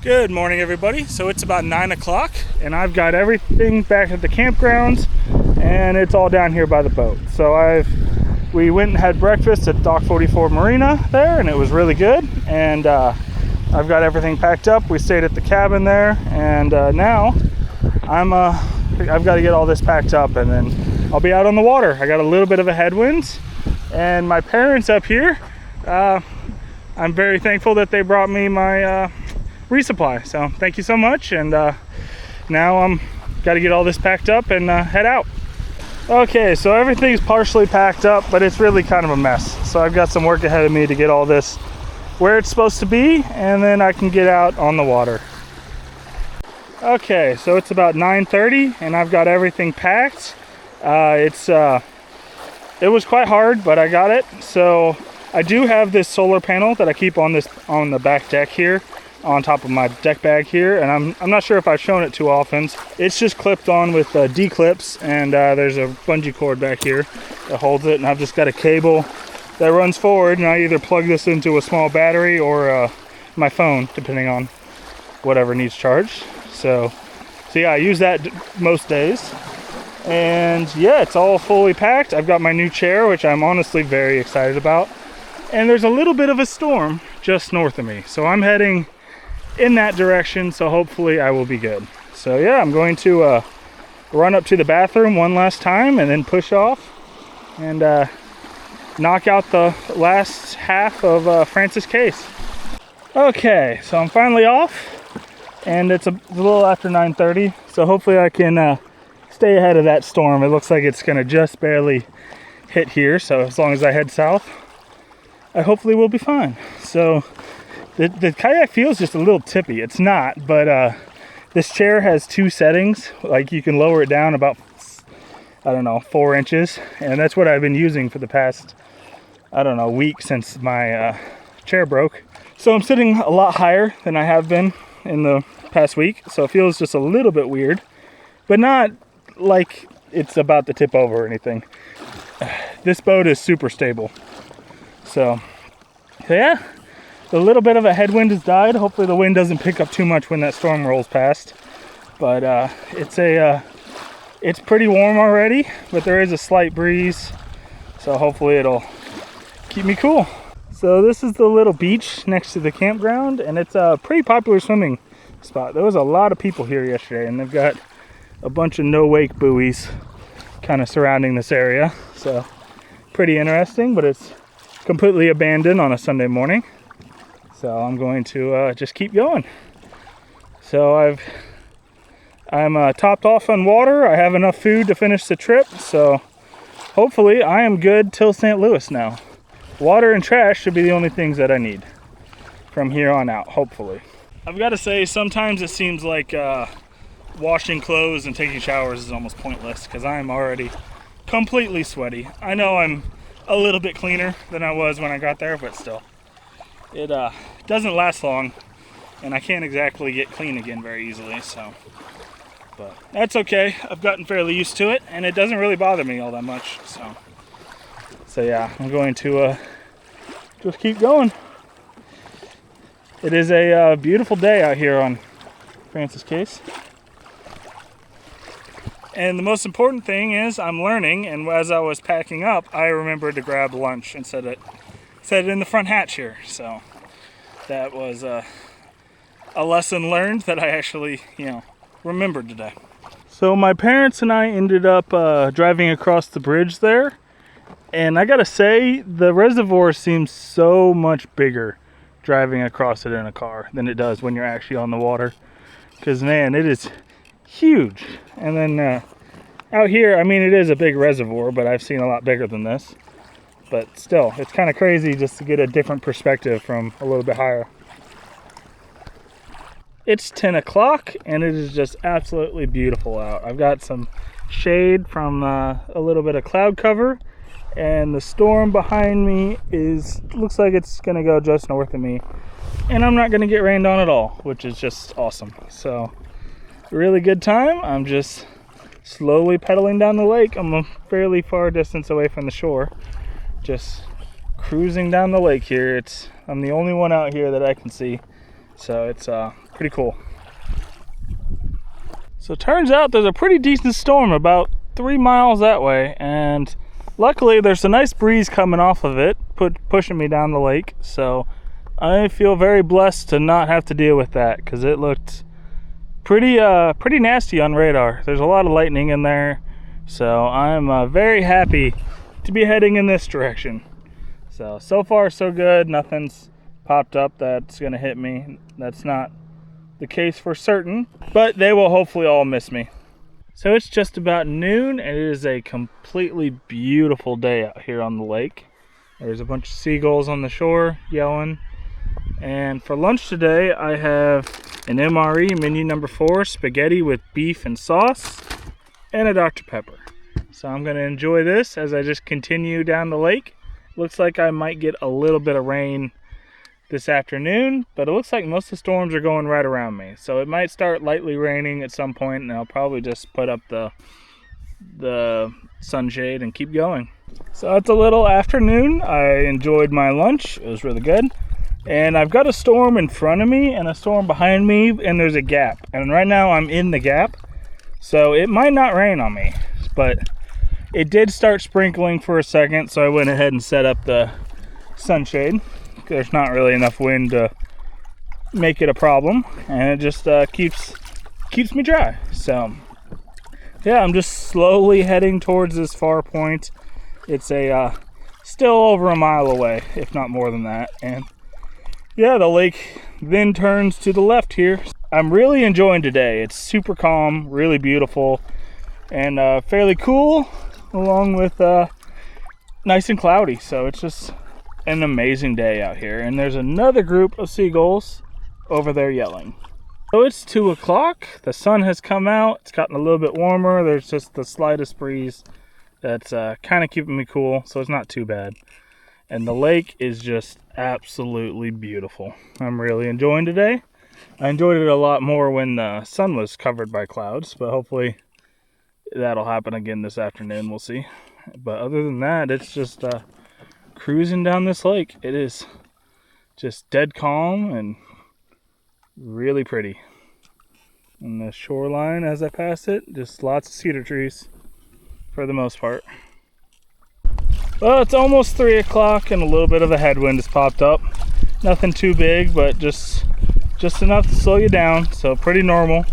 Good morning, everybody. So it's about 9 o'clock and I've got everything back at the campgrounds and it's all down here by the boat. So we went and had breakfast at Dock 44 Marina there and it was really good. And I've got everything packed up. We stayed at the cabin there and now I've got to get all this packed up and then I'll be out on the water. I got a little bit of a headwinds and my parents up here, I'm very thankful that they brought me my resupply, so thank you so much. And now I'm got to get all this packed up and head out. Okay, so everything's partially packed up, but it's really kind of a mess, so I've got some work ahead of me to get all this where it's supposed to be, and then I can get out on the water. Okay, so it's about 9:30 and I've got everything packed. It was quite hard, but I got it. So I do have this solar panel that I keep on the back deck here, on top of my deck bag here, and I'm not sure if I've shown it too often. It's just clipped on with D-clips, and there's a bungee cord back here that holds it, and I've just got a cable that runs forward, and I either plug this into a small battery or my phone, depending on whatever needs charged. So yeah, I use that most days. And yeah, it's all fully packed. I've got my new chair, which I'm honestly very excited about. And there's a little bit of a storm just north of me, so I'm heading in that direction, so hopefully I will be good. So yeah, I'm going to run up to the bathroom one last time and then push off and knock out the last half of Francis Case. Okay, so I'm finally off and it's a little after 9:30, so hopefully I can stay ahead of that storm. It looks like it's gonna just barely hit here, so as long as I head south, I hopefully will be fine. So the kayak feels just a little tippy. It's not, but this chair has two settings. Like, you can lower it down about, I don't know, 4 inches. And that's what I've been using for the past, I don't know, week since my chair broke. So I'm sitting a lot higher than I have been in the past week. So it feels just a little bit weird, but not like it's about to tip over or anything. This boat is super stable. So yeah. A little bit of a headwind has died. Hopefully the wind doesn't pick up too much when that storm rolls past. But it's pretty warm already, but there is a slight breeze. So hopefully it'll keep me cool. So this is the little beach next to the campground, and it's a pretty popular swimming spot. There was a lot of people here yesterday, and they've got a bunch of no-wake buoys kind of surrounding this area. So pretty interesting, but it's completely abandoned on a Sunday morning. So I'm going to just keep going. So I'm topped off on water. I have enough food to finish the trip. So hopefully I am good till St. Louis now. Water and trash should be the only things that I need from here on out, hopefully. I've got to say, sometimes it seems like washing clothes and taking showers is almost pointless because I'm already completely sweaty. I know I'm a little bit cleaner than I was when I got there, but still. It doesn't last long, and I can't exactly get clean again very easily, so. But that's okay. I've gotten fairly used to it, and it doesn't really bother me all that much, so. So yeah, I'm going to just keep going. It is a beautiful day out here on Francis Case. And the most important thing is I'm learning, and as I was packing up, I remembered to grab lunch and set it in the front hatch here. So that was a lesson learned that I actually, remembered today. So my parents and I ended up driving across the bridge there, and I gotta say, the reservoir seems so much bigger driving across it in a car than it does when you're actually on the water, because man, it is huge. And then out here, I mean, it is a big reservoir, but I've seen a lot bigger than this. But still, it's kind of crazy just to get a different perspective from a little bit higher. It's 10 o'clock and it is just absolutely beautiful out. I've got some shade from a little bit of cloud cover, and the storm behind me looks like it's gonna go just north of me, and I'm not gonna get rained on at all, which is just awesome. So really good time. I'm just slowly pedaling down the lake. I'm a fairly far distance away from the shore, just cruising down the lake here. I'm the only one out here that I can see, so it's pretty cool. So it turns out there's a pretty decent storm about 3 miles that way, and luckily there's a nice breeze coming off of it, pushing me down the lake. So I feel very blessed to not have to deal with that, because it looked pretty nasty on radar. There's a lot of lightning in there, so I'm very happy to be heading in this direction. So far so good. Nothing's popped up that's gonna hit me. That's not the case for certain, but they will hopefully all miss me. So it's just about noon, and it is a completely beautiful day out here on the lake. There's a bunch of seagulls on the shore yelling. And for lunch today, I have an MRE menu number 4 spaghetti with beef and sauce and a Dr. Pepper. So I'm gonna enjoy this as I just continue down the lake. Looks like I might get a little bit of rain this afternoon, but it looks like most of the storms are going right around me. So it might start lightly raining at some point, and I'll probably just put up the sunshade and keep going. So it's a little afternoon. I enjoyed my lunch. It was really good. And I've got a storm in front of me and a storm behind me, and there's a gap. And right now I'm in the gap, so it might not rain on me, but it did start sprinkling for a second, so I went ahead and set up the sunshade. There's not really enough wind to make it a problem, and it just keeps me dry. So yeah, I'm just slowly heading towards this far point. It's still over a mile away, if not more than that. And yeah, the lake then turns to the left here. I'm really enjoying today. It's super calm, really beautiful, and fairly cool, along with nice and cloudy. So it's just an amazing day out here. And there's another group of seagulls over there yelling. So it's 2 o'clock. The sun has come out. It's gotten a little bit warmer. There's just the slightest breeze that's kind of keeping me cool, so it's not too bad. And the lake is just absolutely beautiful. I'm really enjoying today. I enjoyed it a lot more when the sun was covered by clouds, but hopefully that'll happen again this afternoon. We'll see. But other than that, it's just cruising down this lake. It is just dead calm and really pretty. And the shoreline as I pass it, just lots of cedar trees for the most part. Well, it's almost 3 o'clock and a little bit of a headwind has popped up. Nothing too big, but just enough to slow you down, so pretty normal.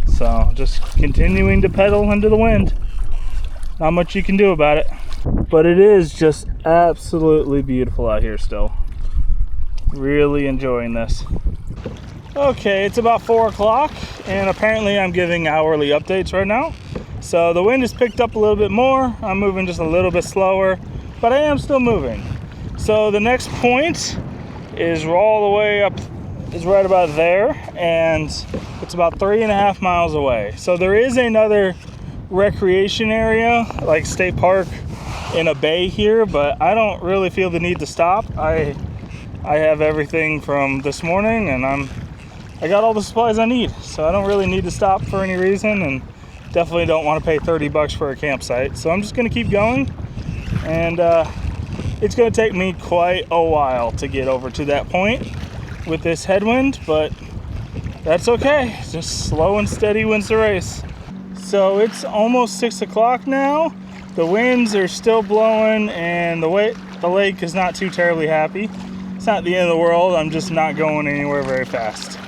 So just continuing to pedal into the wind. Not much you can do about it. But it is just absolutely beautiful out here still. Really enjoying this. Okay, it's about 4 o'clock, and apparently I'm giving hourly updates right now. So the wind has picked up a little bit more. I'm moving just a little bit slower, but I am still moving. So the next point is all the way up, is right about there, and it's about 3.5 miles away. So there is another recreation area, like state park, in a bay here, but I don't really feel the need to stop. I have everything from this morning, and I got all the supplies I need, so I don't really need to stop for any reason, and definitely don't want to pay $30 for a campsite. So I'm just going to keep going, and it's going to take me quite a while to get over to that point with this headwind, but that's okay. Just slow and steady wins the race. So it's almost 6 o'clock now. The winds are still blowing, and the lake is not too terribly happy. It's not the end of the world. I'm just not going anywhere very fast.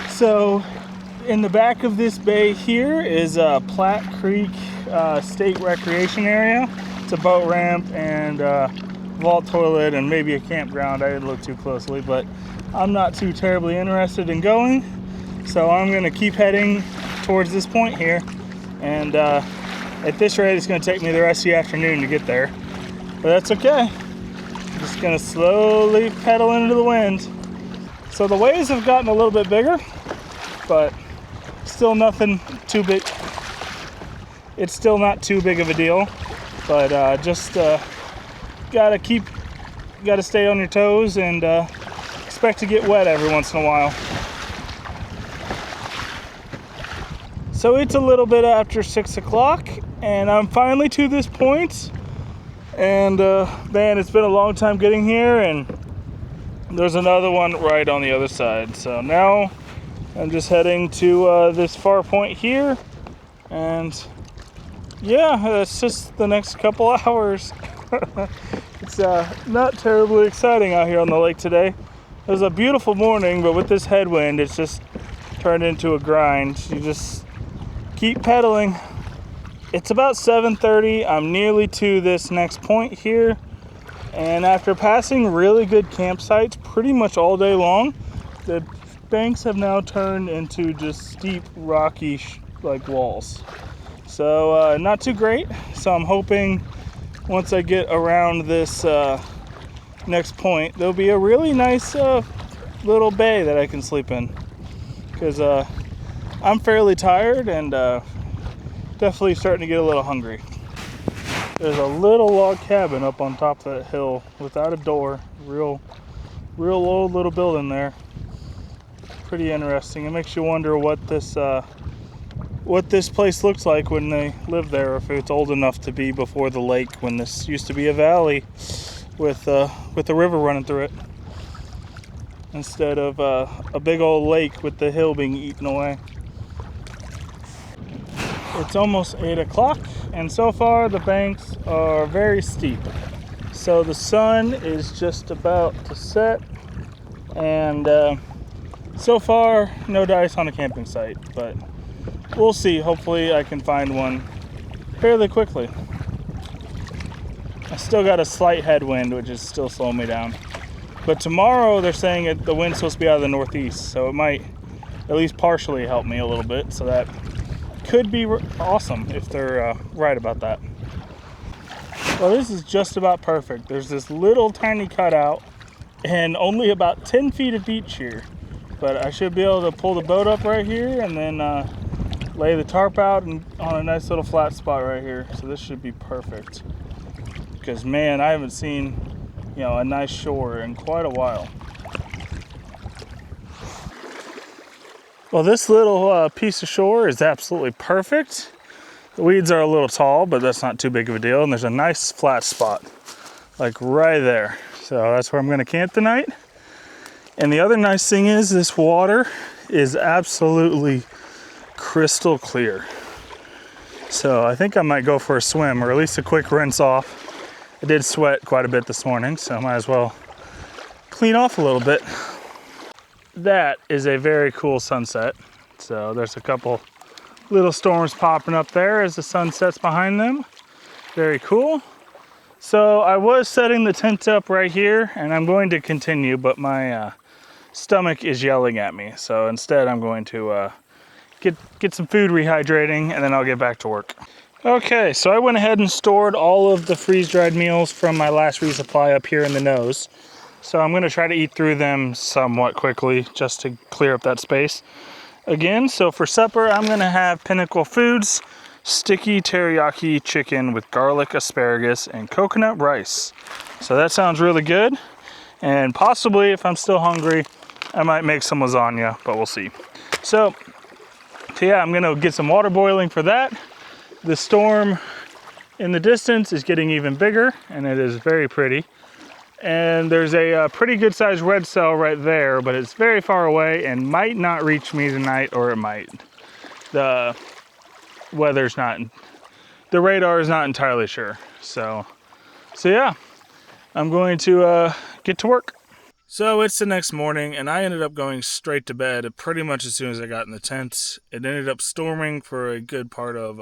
So in the back of this bay here is Platte Creek State Recreation Area. It's a boat ramp and vault toilet and maybe a campground. I didn't look too closely, but I'm not too terribly interested in going. So I'm gonna keep heading towards this point here. And at this rate, it's gonna take me the rest of the afternoon to get there. But that's okay. I'm just gonna slowly pedal into the wind. So the waves have gotten a little bit bigger, but still nothing too big. It's still not too big of a deal, but just gotta stay on your toes and expect to get wet every once in a while. So it's a little bit after 6 o'clock, and I'm finally to this point. And man, it's been a long time getting here, and there's another one right on the other side. So now I'm just heading to this far point here, and yeah, it's just the next couple hours. It's not terribly exciting out here on the lake today. It was a beautiful morning, but with this headwind, it's just turned into a grind. You just keep pedaling. It's about 7:30. I'm nearly to this next point here, and after passing really good campsites pretty much all day long, the banks have now turned into just steep, rocky like walls. So not too great. So I'm hoping once I get around this next point, there'll be a really nice little bay that I can sleep in, because I'm fairly tired and definitely starting to get a little hungry. There's a little log cabin up on top of that hill without a door. Real old little building there. Pretty interesting. It makes you wonder what this place looks like when they lived there, or if it's old enough to be before the lake, when this used to be a valley with a river running through it, instead of a big old lake with the hill being eaten away. It's almost 8 o'clock, and so far the banks are very steep. So the sun is just about to set, and so far no dice on a camping site, but we'll see. Hopefully I can find one fairly quickly. I still got a slight headwind, which is still slowing me down. But tomorrow they're saying the wind's supposed to be out of the northeast, so it might at least partially help me a little bit. So that could be awesome if they're right about that. Well, this is just about perfect. There's this little tiny cutout and only about 10 feet of beach here. But I should be able to pull the boat up right here and then lay the tarp out and on a nice little flat spot right here. So this should be perfect. Because man, I haven't seen, a nice shore in quite a while. Well, this little piece of shore is absolutely perfect. The weeds are a little tall, but that's not too big of a deal. And there's a nice flat spot, like right there. So that's where I'm gonna camp tonight. And the other nice thing is this water is absolutely crystal clear. So I think I might go for a swim, or at least a quick rinse off. I did sweat quite a bit this morning, so I might as well clean off a little bit. That is a very cool sunset. So there's a couple little storms popping up there as the sun sets behind them. Very cool. So I was setting the tent up right here, and I'm going to continue, but my stomach is yelling at me. So instead I'm going to get some food rehydrating, and then I'll get back to work. Okay, so I went ahead and stored all of the freeze-dried meals from my last resupply up here in the nose. So I'm gonna try to eat through them somewhat quickly just to clear up that space. Again, so for supper, I'm gonna have Pinnacle Foods sticky teriyaki chicken with garlic, asparagus, and coconut rice. So that sounds really good. And possibly, if I'm still hungry, I might make some lasagna, but we'll see. So yeah, I'm gonna get some water boiling for that. The storm in the distance is getting even bigger, and it is very pretty. And there's a pretty good sized red cell right there, but it's very far away and might not reach me tonight, or it might. The weather's not, the radar is not entirely sure. So yeah, I'm going to get to work. So it's the next morning, and I ended up going straight to bed pretty much as soon as I got in the tent. It ended up storming for a good part of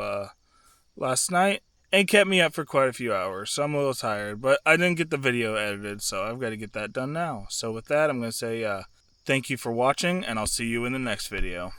last night. It kept me up for quite a few hours, so I'm a little tired, but I didn't get the video edited, so I've got to get that done now. So with that, I'm going to say thank you for watching, and I'll see you in the next video.